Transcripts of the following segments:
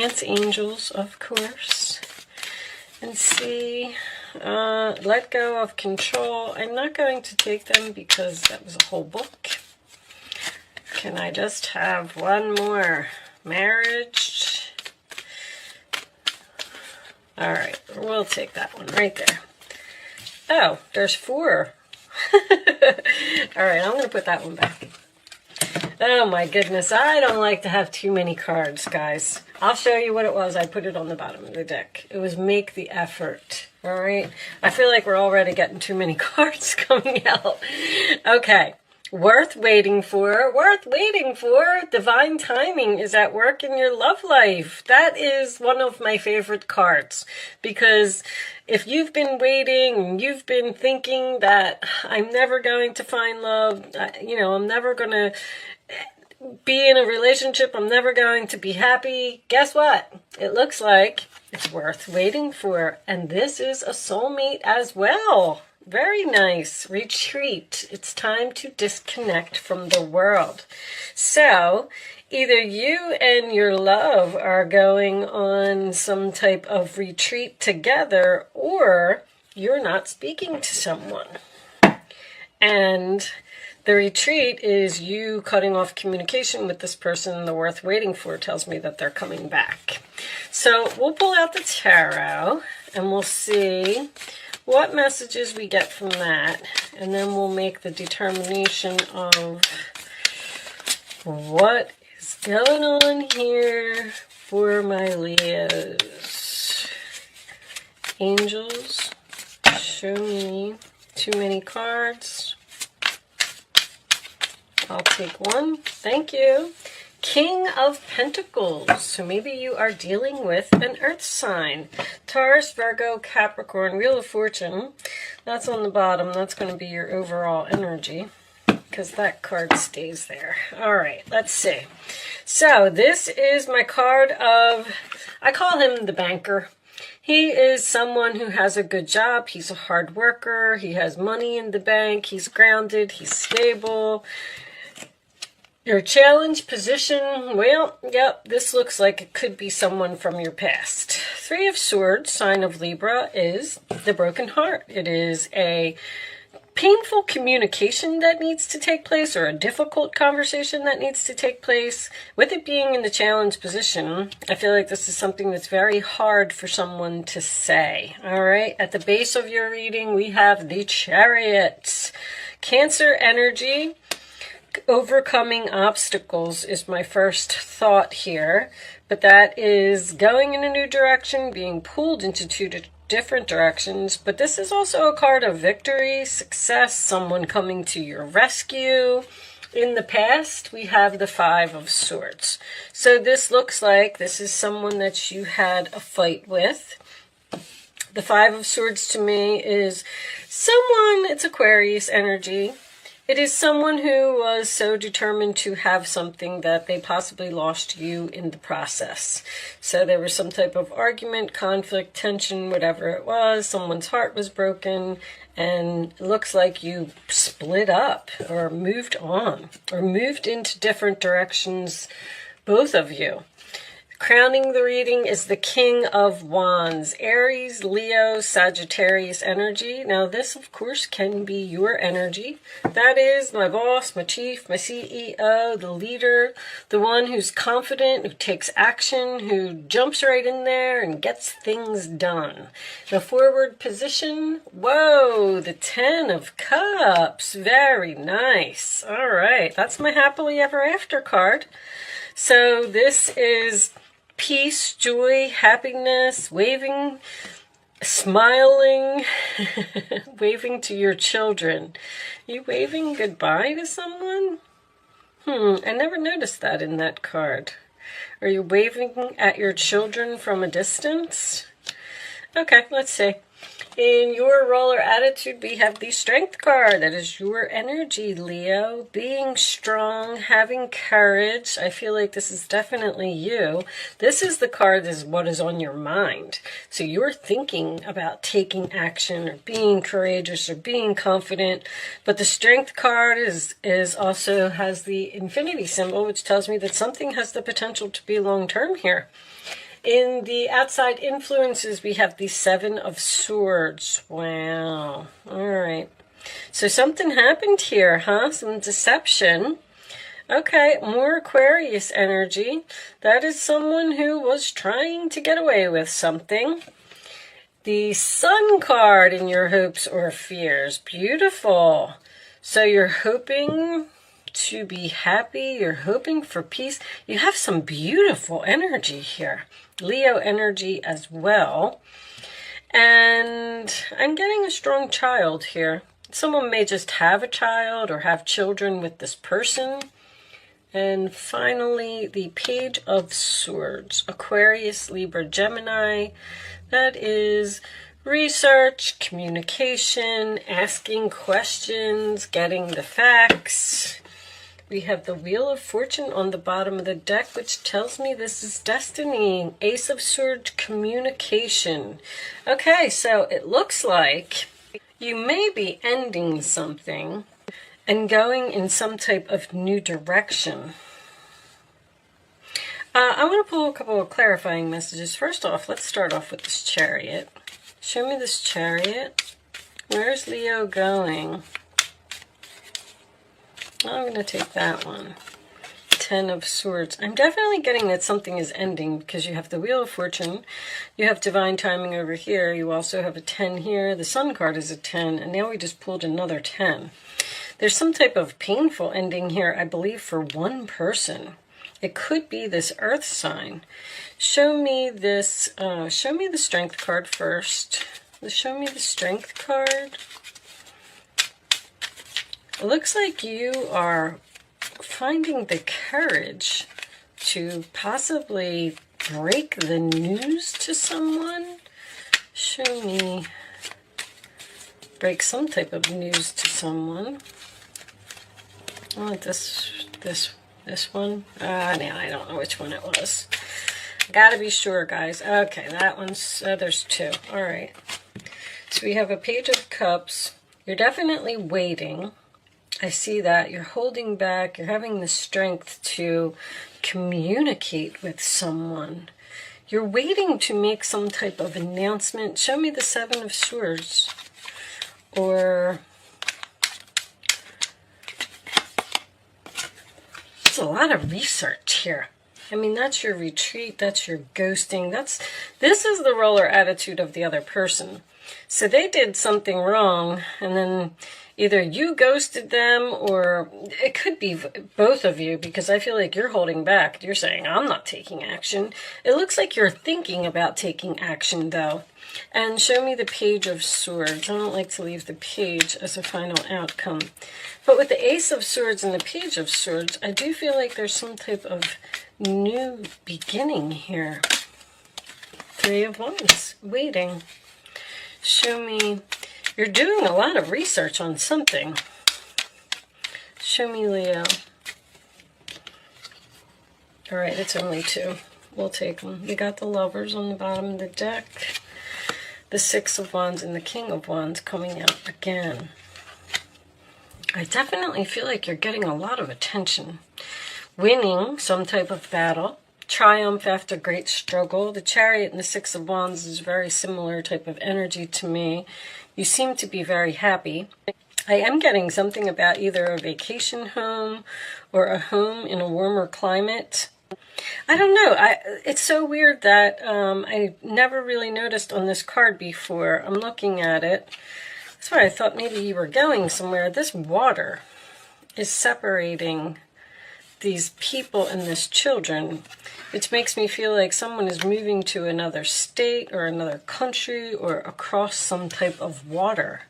Dance angels, of course, and see, let go of control. I'm not going to take them because that was a whole book. Can I just have one more? Marriage. All right, we'll take that one right there. Oh, there's 4. All right, I'm going to put that one back. Oh my goodness, I don't like to have too many cards, guys. I'll show you what it was. I put it on the bottom of the deck. It was make the effort, all right? I feel like we're already getting too many cards coming out. Okay, worth waiting for, worth waiting for. Divine timing is at work in your love life. That is one of my favorite cards because if you've been waiting, you've been thinking that I'm never going to find love, I'm never going to be in a relationship, I'm never going to be happy. Guess what? It looks like it's worth waiting for. And this is a soulmate as well. Very nice. Retreat. It's time to disconnect from the world. So either you and your love are going on some type of retreat together, or you're not speaking to someone. And the retreat is you cutting off communication with this person. The worth waiting for tells me that they're coming back. So we'll pull out the tarot and we'll see what messages we get from that. And then we'll make the determination of what is going on here for my Leos. Angels, show me too many cards. I'll take one. Thank you. King of Pentacles. So maybe you are dealing with an earth sign. Taurus, Virgo, Capricorn, Wheel of Fortune. That's on the bottom. That's going to be your overall energy because that card stays there. All right, let's see. So this is my card of, I call him the banker. He is someone who has a good job. He's a hard worker. He has money in the bank. He's grounded. He's stable. Your challenge position, well, yep, this looks like it could be someone from your past. 3 of Swords, sign of Libra, is the broken heart. It is a painful communication that needs to take place, or a difficult conversation that needs to take place. With it being in the challenge position, I feel like this is something that's very hard for someone to say. All right, at the base of your reading, we have the Chariot. Cancer energy. Overcoming obstacles is my first thought here, but that is going in a new direction, being pulled into 2 different directions. But this is also a card of victory, success, someone coming to your rescue. In the past, we have the 5 of Swords. So this looks like this is someone that you had a fight with. The 5 of Swords to me is someone, it's Aquarius energy. It is someone who was so determined to have something that they possibly lost you in the process. So there was some type of argument, conflict, tension, whatever it was. Someone's heart was broken, and it looks like you split up or moved on or moved into different directions, both of you. Crowning the reading is the King of Wands, Aries, Leo, Sagittarius energy. Now this, of course, can be your energy. That is my boss, my chief, my CEO, the leader, the one who's confident, who takes action, who jumps right in there and gets things done. The forward position, whoa, the 10 of Cups, very nice. All right, that's my happily ever after card. So this is peace, joy, happiness, waving, smiling, waving to your children. You waving goodbye to someone? I never noticed that in that card. Are you waving at your children from a distance? Okay, let's see. In your roller attitude, we have the Strength card. That is your energy, Leo. Being strong, having courage. I feel like this is definitely you. This is the card that is what is on your mind. So you're thinking about taking action or being courageous or being confident. But the Strength card is also has the infinity symbol, which tells me that something has the potential to be long-term here. In the outside influences, we have the Seven of Swords. Wow. All right. So something happened here, huh? Some deception. Okay, more Aquarius energy. That is someone who was trying to get away with something. The Sun card in your hopes or fears. Beautiful. So you're hoping to be happy. You're hoping for peace. You have some beautiful energy here. Leo energy as well. And I'm getting a strong child here. Someone may just have a child or have children with this person. And finally, the Page of Swords. Aquarius, Libra, Gemini. That is research, communication, asking questions, getting the facts. We have the Wheel of Fortune on the bottom of the deck, which tells me this is destiny. Ace of Swords, communication. Okay, so it looks like you may be ending something and going in some type of new direction. I want to pull a couple of clarifying messages. First off, let's start off with this Chariot. Show me this Chariot. Where's Leo going? I'm going to take that one. Ten of Swords. I'm definitely getting that something is ending because you have the Wheel of Fortune. You have divine timing over here. You also have a 10 here. The Sun card is a 10. And now we just pulled another 10. There's some type of painful ending here, I believe, for one person. It could be this Earth sign. Show me this. Show me the Strength card first. Show me the Strength card. It looks like you are finding the courage to possibly break the news to someone. Show me. Break some type of news to someone. I want this one. Now I don't know which one it was. Gotta be sure, guys. Okay, that one's, there's two. All right. So we have a Page of Cups. You're definitely waiting. I see that. You're holding back. You're having the strength to communicate with someone. You're waiting to make some type of announcement. Show me the Seven of Swords. Or there's a lot of research here. I mean, that's your retreat, that's your ghosting. This is the roller attitude of the other person. So they did something wrong, and then either you ghosted them, or it could be both of you, because I feel like you're holding back. You're saying, I'm not taking action. It looks like you're thinking about taking action, though. And show me the Page of Swords. I don't like to leave the page as a final outcome. But with the Ace of Swords and the Page of Swords, I do feel like there's some type of new beginning here. Three of Wands, waiting. Show me, you're doing a lot of research on something. Show me Leo. All right, it's only two. We'll take them. We got the Lovers on the bottom of the deck. The Six of Wands and the King of Wands coming out again. I definitely feel like you're getting a lot of attention. Winning some type of battle. Triumph after great struggle. The Chariot and the Six of Wands is very similar type of energy to me. You seem to be very happy. I am getting something about either a vacation home or a home in a warmer climate. I don't know. It's so weird that I never really noticed on this card before. I'm looking at it. That's why I thought maybe you were going somewhere. This water is separating these people and this children, which makes me feel like someone is moving to another state or another country or across some type of water.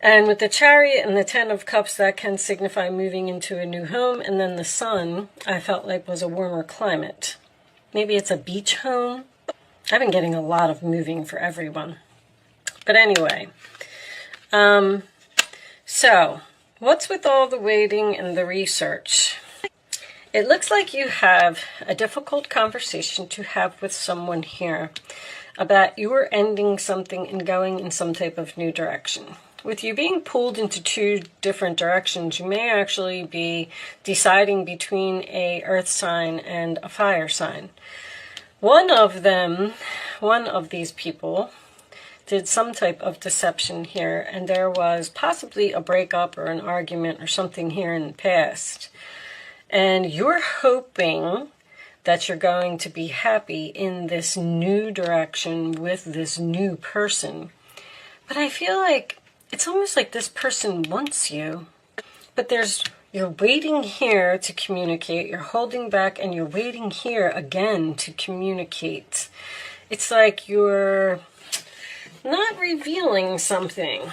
And with the Chariot and the Ten of Cups, that can signify moving into a new home. And then the Sun, I felt like was a warmer climate. Maybe it's a beach home. I've been getting a lot of moving for everyone. But anyway, so what's with all the waiting and the research? It looks like you have a difficult conversation to have with someone here about you are ending something and going in some type of new direction. With you being pulled into two different directions, you may actually be deciding between a earth sign and a fire sign. One of them, one of these people, did some type of deception here, and there was possibly a breakup or an argument or something here in the past. And you're hoping that you're going to be happy in this new direction with this new person. But I feel like it's almost like this person wants you. But you're waiting here to communicate, you're holding back, and you're waiting here again to communicate. It's like you're not revealing something.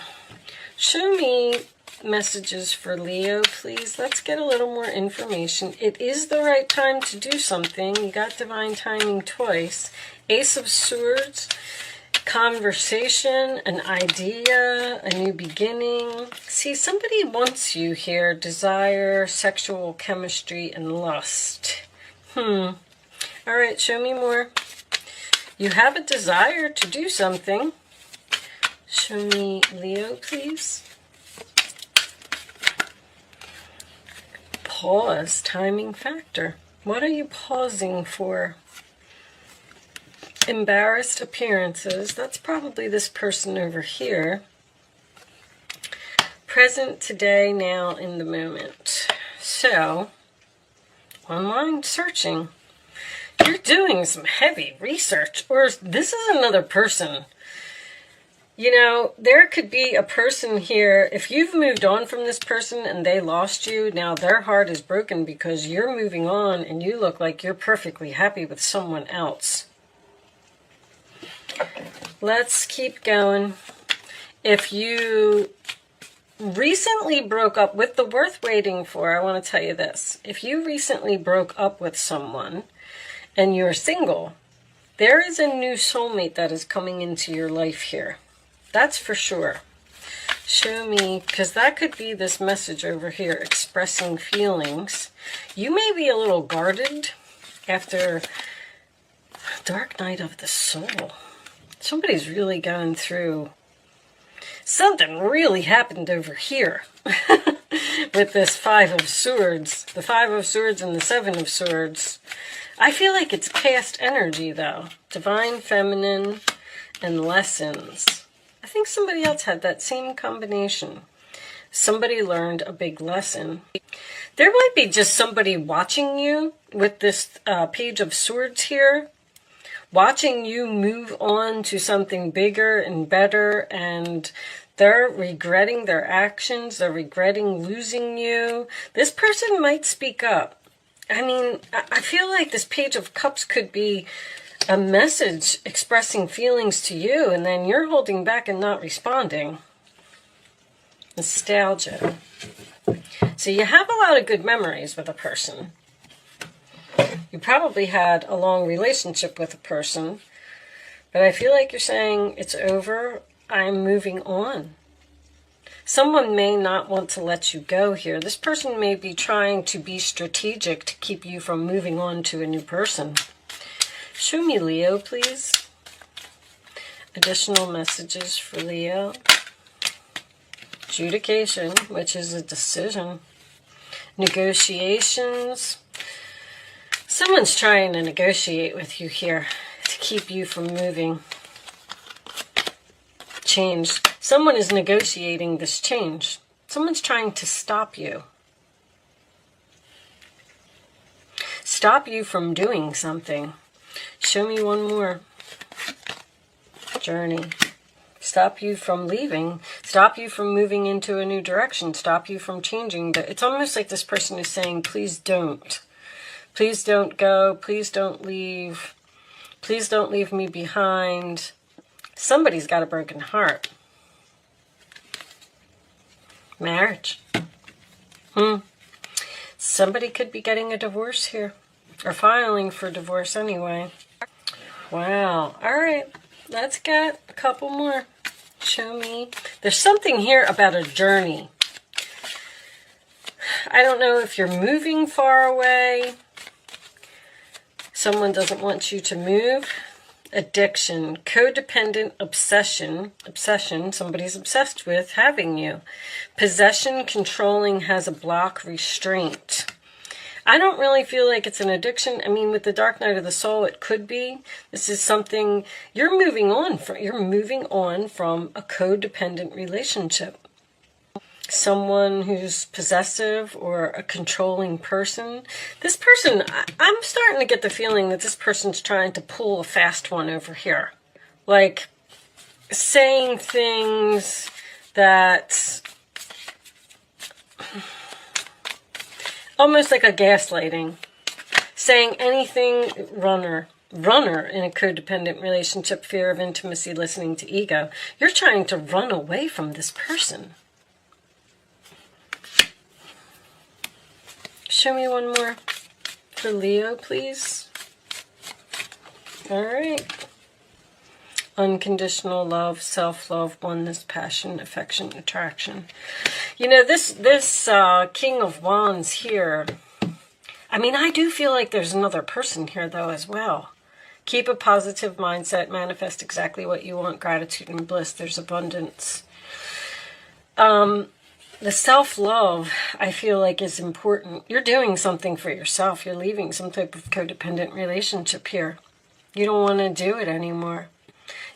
Show me messages for Leo, please. Let's get a little more information. It is the right time to do something. You got divine timing twice. Ace of Swords, conversation, an idea, a new beginning. See, somebody wants you here. Desire, sexual chemistry, and lust. All right, show me more. You have a desire to do something. Show me Leo, please. Pause, timing factor. What are you pausing for? Embarrassed appearances. That's probably this person over here. Present, today, now, in the moment. So, online searching. You're doing some heavy research, or this is another person. You know, there could be a person here, if you've moved on from this person and they lost you, now their heart is broken because you're moving on and you look like you're perfectly happy with someone else. Let's keep going. If you recently broke up with the worth waiting for, I want to tell you this. If you recently broke up with someone and you're single, there is a new soulmate that is coming into your life here. That's for sure. Show me, because that could be this message over here, expressing feelings. You may be a little guarded after Dark Night of the Soul. Somebody's really going through something. Really happened over here with this Five of Swords. The Five of Swords and the Seven of Swords. I feel like it's past energy, though. Divine Feminine and lessons. I think somebody else had that same combination. Somebody learned a big lesson. There might be just somebody watching you with this Page of Swords here. Watching you move on to something bigger and better, and they're regretting their actions. They're regretting losing you. This person might speak up. I mean, I feel like this Page of Cups could be a message expressing feelings to you, and then you're holding back and not responding. Nostalgia. So you have a lot of good memories with a person. You probably had a long relationship with a person, but I feel like you're saying, it's over, I'm moving on. Someone may not want to let you go here. This person may be trying to be strategic to keep you from moving on to a new person. Show me Leo, please. Additional messages for Leo. Adjudication, which is a decision. Negotiations. Someone's trying to negotiate with you here to keep you from moving. Change. Someone is negotiating this change. Someone's trying to stop you. Stop you from doing something. Show me one more. Journey. Stop you from leaving. Stop you from moving into a new direction. Stop you from changing. It's almost like this person is saying, please don't. Please don't go. Please don't leave. Please don't leave me behind. Somebody's got a broken heart. Marriage. Somebody could be getting a divorce here. Or filing for divorce anyway. Wow. All right. Let's get a couple more. Show me. There's something here about a journey. I don't know if you're moving far away. Someone doesn't want you to move. Addiction, codependent obsession. Obsession, somebody's obsessed with having you. Possession, controlling, has a block, restraint. I don't really feel like it's an addiction. I mean, with the dark night of the soul, it could be. This is something you're moving on from. You're moving on from a codependent relationship. Someone who's possessive or a controlling person. This person, I'm starting to get the feeling that this person's trying to pull a fast one over here. Like saying things that almost like a gaslighting. Saying anything, runner in a codependent relationship, fear of intimacy, listening to ego. You're trying to run away from this person. Show me one more for Leo, please. All right. Unconditional love, self-love, oneness, passion, affection, attraction. You know, this King of Wands here, I mean, I do feel like there's another person here, though, as well. Keep a positive mindset, manifest exactly what you want, gratitude and bliss. There's abundance. The self-love, I feel like, is important. You're doing something for yourself. You're leaving some type of codependent relationship here. You don't want to do it anymore.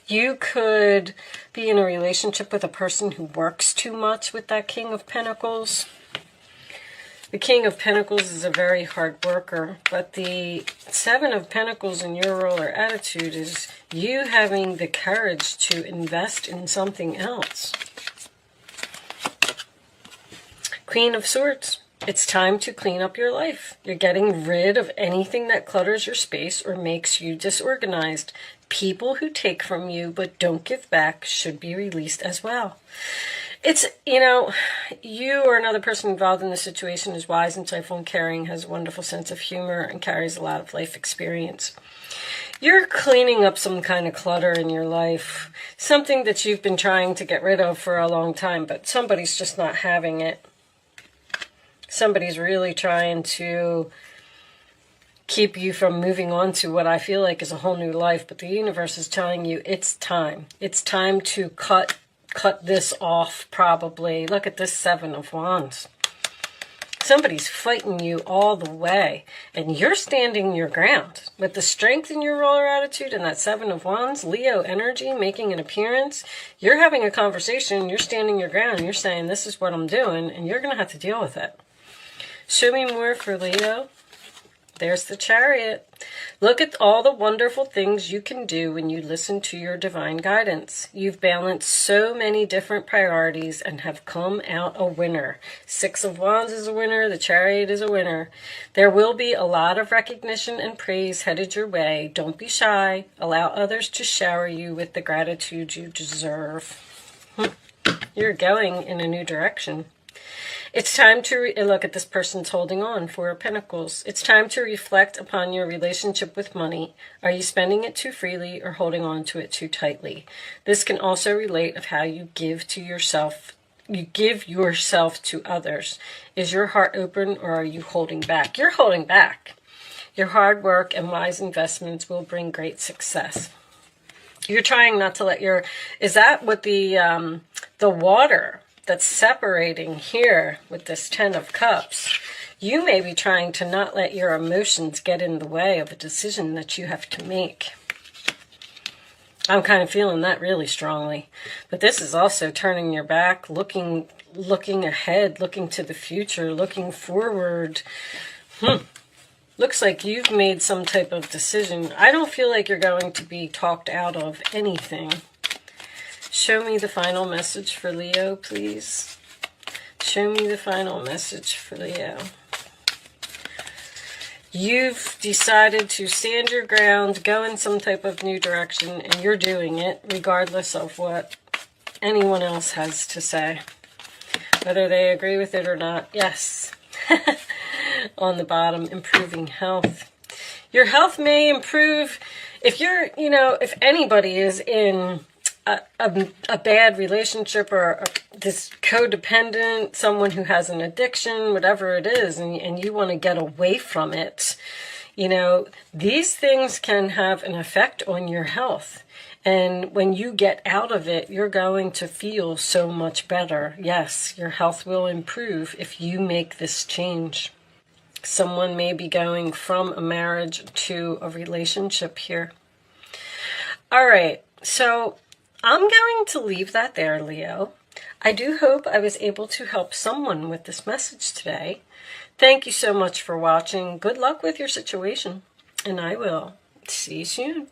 You could be in a relationship with a person who works too much with that King of Pentacles. The King of Pentacles is a very hard worker, but the Seven of Pentacles in your role or attitude is you having the courage to invest in something else. Queen of Swords. It's time to clean up your life. You're getting rid of anything that clutters your space or makes you disorganized. People who take from you but don't give back should be released as well. It's, you know, you or another person involved in the situation is wise, insightful, and caring, has a wonderful sense of humor, and carries a lot of life experience. You're cleaning up some kind of clutter in your life, something that you've been trying to get rid of for a long time, but somebody's just not having it. Somebody's really trying to keep you from moving on to what I feel like is a whole new life, but the universe is telling you it's time. It's time to cut this off, probably. Look at this Seven of Wands. Somebody's fighting you all the way, and you're standing your ground. With the strength in your roller attitude and that Seven of Wands, Leo energy making an appearance, you're having a conversation, you're standing your ground, and you're saying, this is what I'm doing, and you're going to have to deal with it. Show me more for Leo. There's the Chariot. Look at all the wonderful things you can do when you listen to your divine guidance. You've balanced so many different priorities and have come out a winner. Six of Wands is a winner. The Chariot is a winner. There will be a lot of recognition and praise headed your way. Don't be shy. Allow others to shower you with the gratitude you deserve. You're going in a new direction. It's time to look at this person's holding on, Four of Pentacles. It's time to reflect upon your relationship with money. Are you spending it too freely or holding on to it too tightly? This can also relate of how you give to yourself. You give yourself to others. Is your heart open or are you holding back? You're holding back. Your hard work and wise investments will bring great success. You're trying not to let your... Is that what the water that's separating here with this Ten of Cups? You may be trying to not let your emotions get in the way of a decision that you have to make. I'm kind of feeling that really strongly. But this is also turning your back, looking ahead, looking to the future, looking forward. Looks like you've made some type of decision. I don't feel like you're going to be talked out of anything. Show me the final message for Leo, please. Show me the final message for Leo. You've decided to stand your ground, go in some type of new direction, and you're doing it regardless of what anyone else has to say. Whether they agree with it or not. Yes. On the bottom, improving health. Your health may improve if you're, if anybody is in a bad relationship or this codependent, someone who has an addiction, whatever it is, and you want to get away from it, these things can have an effect on your health. And when you get out of it, you're going to feel so much better. Yes, your health will improve if you make this change. Someone may be going from a marriage to a relationship here. All right, so I'm going to leave that there, Leo. I do hope I was able to help someone with this message today. Thank you so much for watching. Good luck with your situation, and I will see you soon.